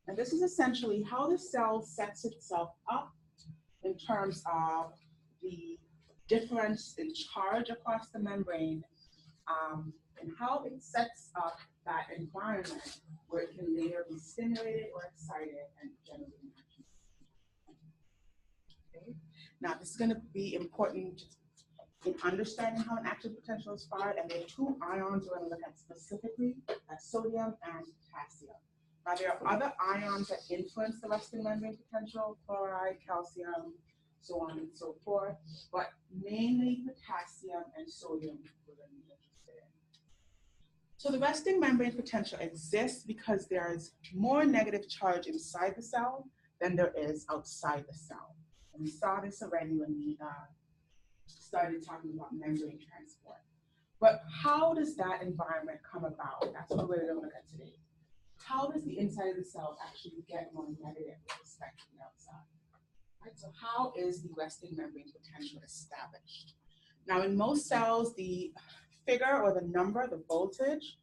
And this is essentially how the cell sets itself up in terms of the difference in charge across the membrane, and how it sets up that environment where it can later be stimulated or excited and generate an action. Okay? Now, this is going to be important in understanding how an active potential is fired, and there are two ions we're going to look at specifically, that's sodium and potassium. Now, there are other ions that influence the resting membrane potential, chloride, calcium, so on and so forth, but mainly potassium and sodium we're going to be interested in. So the resting membrane potential exists because there is more negative charge inside the cell than there is outside the cell. And we saw this already when we started talking about membrane transport. But how does that environment come about? That's what we're going to look at today. How does the inside of the cell actually get more negative with respect to the outside? Right, so how is the resting membrane potential established? Now, in most cells, the figure or the number, the voltage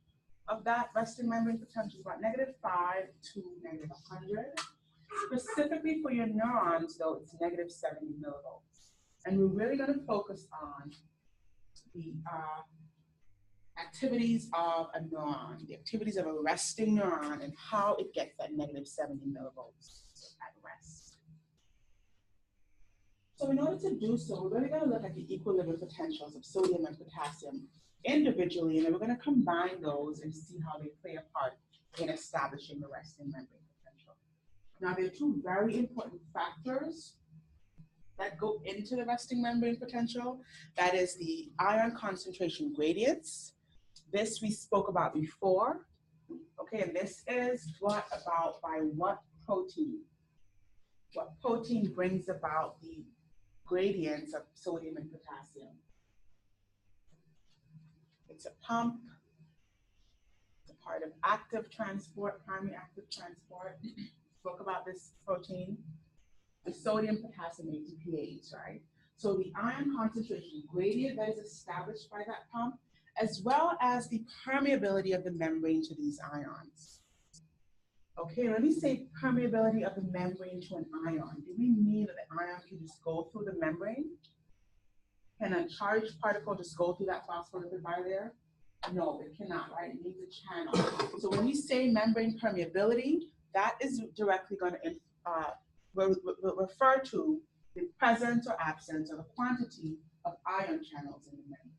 of that resting membrane potential is about -5 to -100. Specifically for your neurons, though, it's -70 millivolts. And we're really going to focus on the activities of a neuron, the activities of a resting neuron, and how it gets that -70 millivolts at rest. So in order to do so, we're really going to look at the equilibrium potentials of sodium and potassium individually, and then we're going to combine those and see how they play a part in establishing the resting membrane potential. Now, there are two very important factors that go into the resting membrane potential. That is the ion concentration gradients. This we spoke about before. Okay, and this is brought about by what protein? What protein brings about the gradients of sodium and potassium? It's a pump. It's a part of active transport, primary active transport. Spoke about this protein, the sodium potassium ATPase, right? So the ion concentration gradient that is established by that pump, as well as the permeability of the membrane to these ions. Okay, let me say permeability of the membrane to an ion. Do we mean that the ion can just go through the membrane? Can a charged particle just go through that phospholipid bilayer? No, it cannot, right? It needs a channel. So when we say membrane permeability, that is directly going to refer to the presence or absence or the quantity of ion channels in the membrane.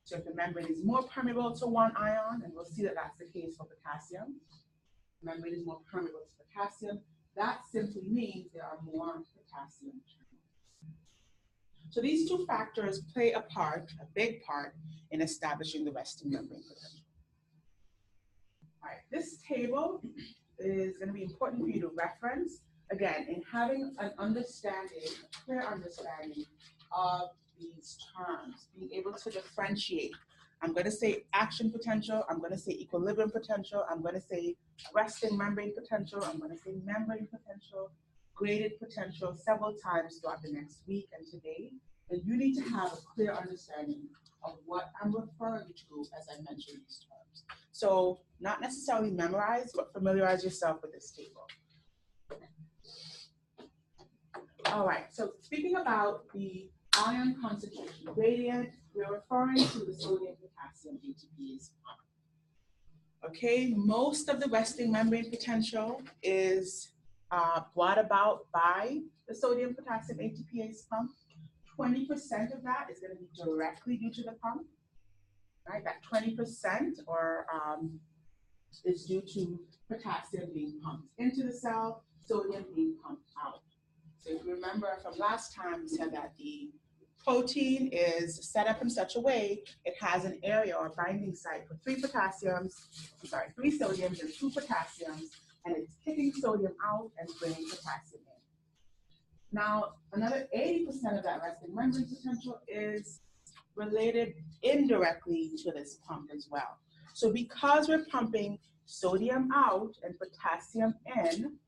So if the membrane is more permeable to one ion, and we'll see that that's the case for potassium, the membrane is more permeable to potassium, that simply means there are more potassium channels. So these two factors play a part, a big part, in establishing the resting membrane potential. All right, this table is going to be important for you to reference, again, in having an understanding, a clear understanding of these terms, being able to differentiate. I'm going to say action potential, I'm going to say equilibrium potential, I'm going to say resting membrane potential, I'm going to say membrane potential, graded potential several times throughout the next week and today. And you need to have a clear understanding of what I'm referring to as I mention these terms. So not necessarily memorize, but familiarize yourself with this table. All right, so speaking about the ion concentration gradient, we're referring to the sodium potassium ATPase pump. Okay, most of the resting membrane potential is brought about by the sodium potassium ATPase pump. 20% of that is going to be directly due to the pump, right? That 20% or is due to potassium being pumped into the cell, sodium being pumped out. So if you remember from last time, we said that the protein is set up in such a way, it has an area or binding site for 3 sodiums and 2 potassiums, and it's kicking sodium out and bringing potassium in. Now, another 80% of that resting membrane potential is related indirectly to this pump as well. So because we're pumping sodium out and potassium in,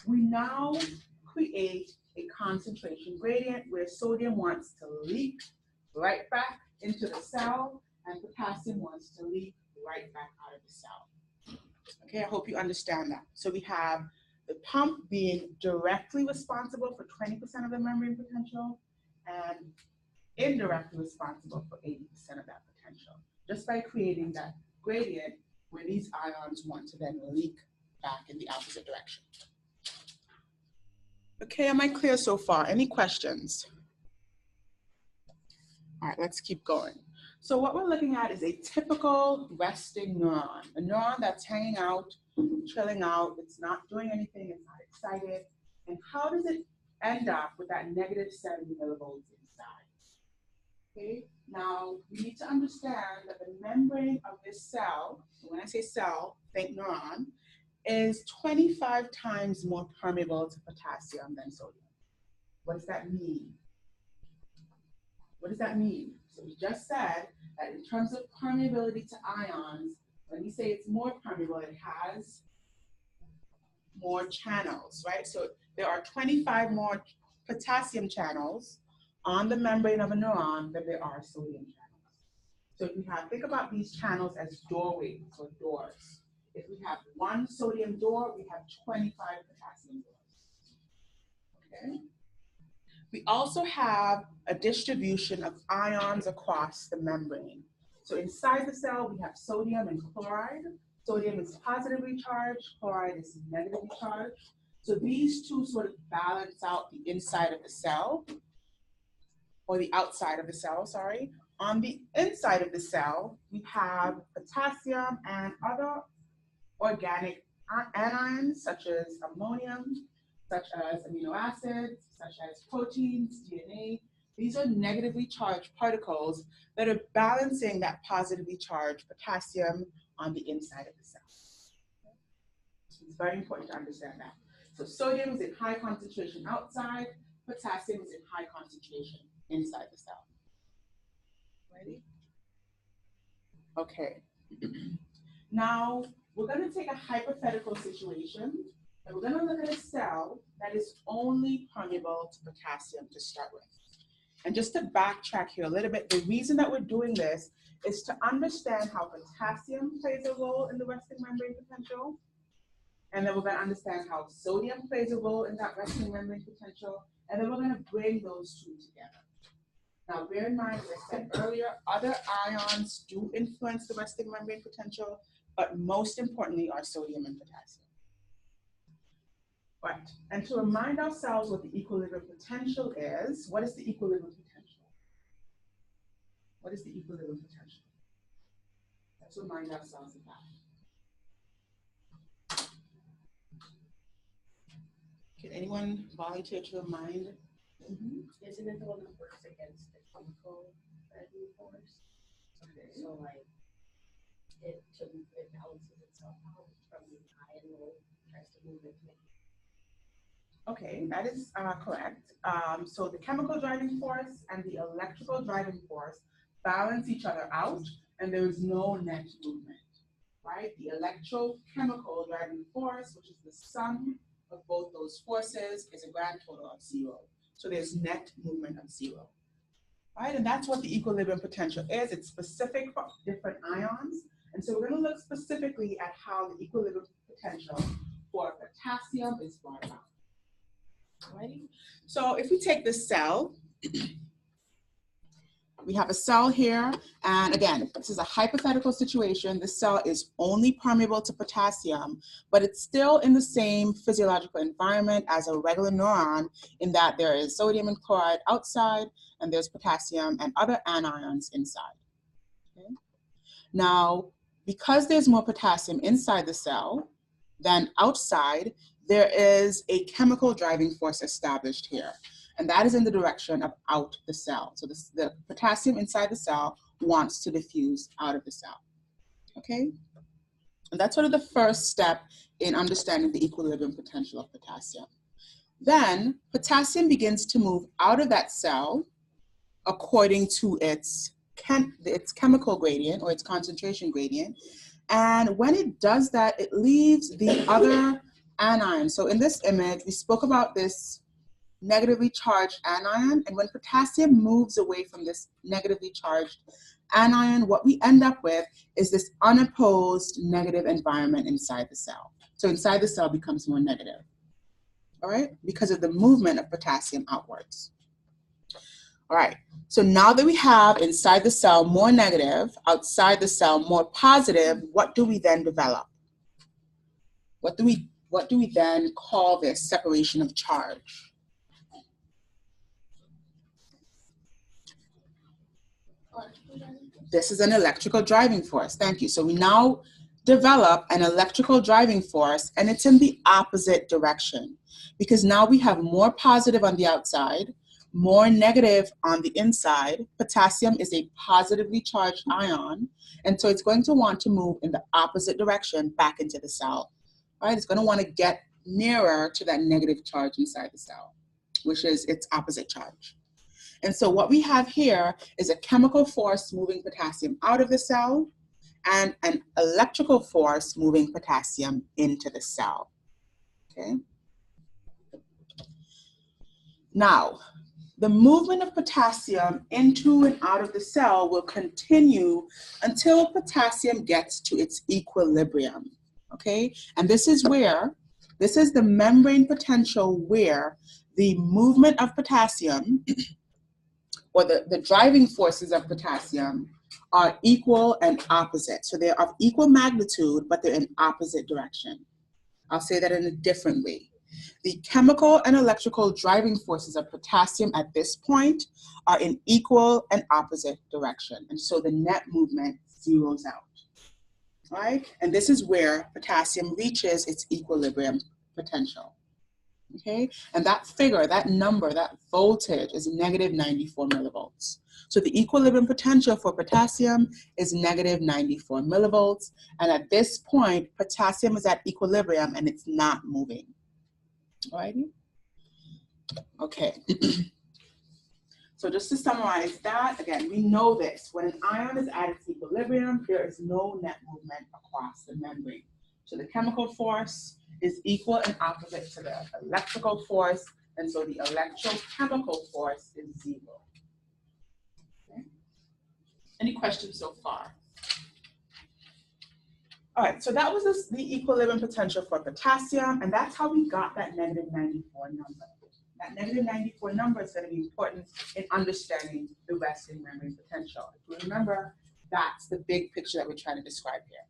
we now create a concentration gradient where sodium wants to leak right back into the cell and potassium wants to leak right back out of the cell. Okay, I hope you understand that. So we have the pump being directly responsible for 20% of the membrane potential and indirectly responsible for 80% of that potential, just by creating that gradient where these ions want to then leak back in the opposite direction. Okay, am I clear so far? Any questions? All right, let's keep going. So what we're looking at is a typical resting neuron, a neuron that's hanging out, chilling out, it's not doing anything, it's not excited. And how does it end up with that negative 70 millivolts inside? Okay, now we need to understand that the membrane of this cell, when I say cell, think neuron, is 25 times more permeable to potassium than sodium. What does that mean? What does that mean? So we just said that in terms of permeability to ions, when we say it's more permeable, it has more channels, right? So there are 25 more potassium channels on the membrane of a neuron than there are sodium channels. So if we have, think about these channels as doorways or doors. If we have one sodium door, we have 25 potassium doors. Okay. We also have a distribution of ions across the membrane. So inside the cell, we have sodium and chloride. Sodium is positively charged, chloride is negatively charged. So these two sort of balance out the inside of the cell, or the outside of the cell, sorry. On the inside of the cell, we have potassium and other organic anions, such as ammonium, such as amino acids, such as proteins, DNA. These are negatively charged particles that are balancing that positively charged potassium on the inside of the cell. So it's very important to understand that. So sodium is in high concentration outside, potassium is in high concentration inside the cell. Ready? Okay. Now, we're going to take a hypothetical situation, and we're going to look at a cell that is only permeable to potassium to start with. And just to backtrack here a little bit, the reason that we're doing this is to understand how potassium plays a role in the resting membrane potential. And then we're going to understand how sodium plays a role in that resting membrane potential. And then we're going to bring those two together. Now, bear in mind, as I said earlier, other ions do influence the resting membrane potential, but most importantly are sodium and potassium. Right, and to remind ourselves what the equilibrium potential is, what is the equilibrium potential? What is the equilibrium potential? Let's remind ourselves of that. Can anyone volunteer to remind? Isn't it the one that works against the chemical driving force? Okay. So like it balances itself out from the high and low, tries to move it to make. Okay, that is correct. So the chemical driving force and the electrical driving force balance each other out, and there is no net movement, right? The electrochemical driving force, which is the sum of both those forces, is a grand total of 0. So there's net movement of 0, right? And that's what the equilibrium potential is. It's specific for different ions. And so we're going to look specifically at how the equilibrium potential for potassium is brought about. Alrighty. So if we take this cell, we have a cell here, and again, this is a hypothetical situation. This cell is only permeable to potassium, but it's still in the same physiological environment as a regular neuron in that there is sodium and chloride outside, and there's potassium and other anions inside. Okay. Now, because there's more potassium inside the cell than outside, there is a chemical driving force established here, and that is in the direction of out the cell. So the potassium inside the cell wants to diffuse out of the cell, okay? And that's sort of the first step in understanding the equilibrium potential of potassium. Then potassium begins to move out of that cell according to its chemical gradient or its concentration gradient. And when it does that, it leaves the other anion. So in this image, we spoke about this negatively charged anion, and when potassium moves away from this negatively charged anion, what we end up with is this unopposed negative environment inside the cell. So inside the cell becomes more negative. all right, because of the movement of potassium outwards. All right, so now that we have inside the cell more negative, outside the cell more positive, what do we then develop? What do we then call this separation of charge? This is an electrical driving force. Thank you. So we now develop an electrical driving force, and it's in the opposite direction, because now we have more positive on the outside, more negative on the inside. Potassium is a positively charged ion, and so it's going to want to move in the opposite direction back into the cell. All right, it's going to want to get nearer to that negative charge inside the cell, which is its opposite charge. And so what we have here is a chemical force moving potassium out of the cell and an electrical force moving potassium into the cell, okay? Now, the movement of potassium into and out of the cell will continue until potassium gets to its equilibrium, okay? And this is the membrane potential where the movement of potassium or the driving forces of potassium are equal and opposite. So they're of equal magnitude, but they're in opposite direction. I'll say that in a different way. The chemical and electrical driving forces of potassium at this point are in equal and opposite direction. And so the net movement zeroes out, right? And this is where potassium reaches its equilibrium potential. Okay, and that figure, that number, that voltage is negative 94 millivolts. So the equilibrium potential for potassium is negative 94 millivolts. And at this point, potassium is at equilibrium and it's not moving. All righty? Okay. So just to summarize that, again, we know this. When an ion is at its equilibrium, there is no net movement across the membrane. So the chemical force is equal and opposite to the electrical force, and so the electrochemical force is zero. Okay. Any questions so far? All right, so that was the equilibrium potential for potassium, and that's how we got that negative 94 number. That negative 94 number is going to be important in understanding the resting membrane potential. If you remember, that's the big picture that we're trying to describe here.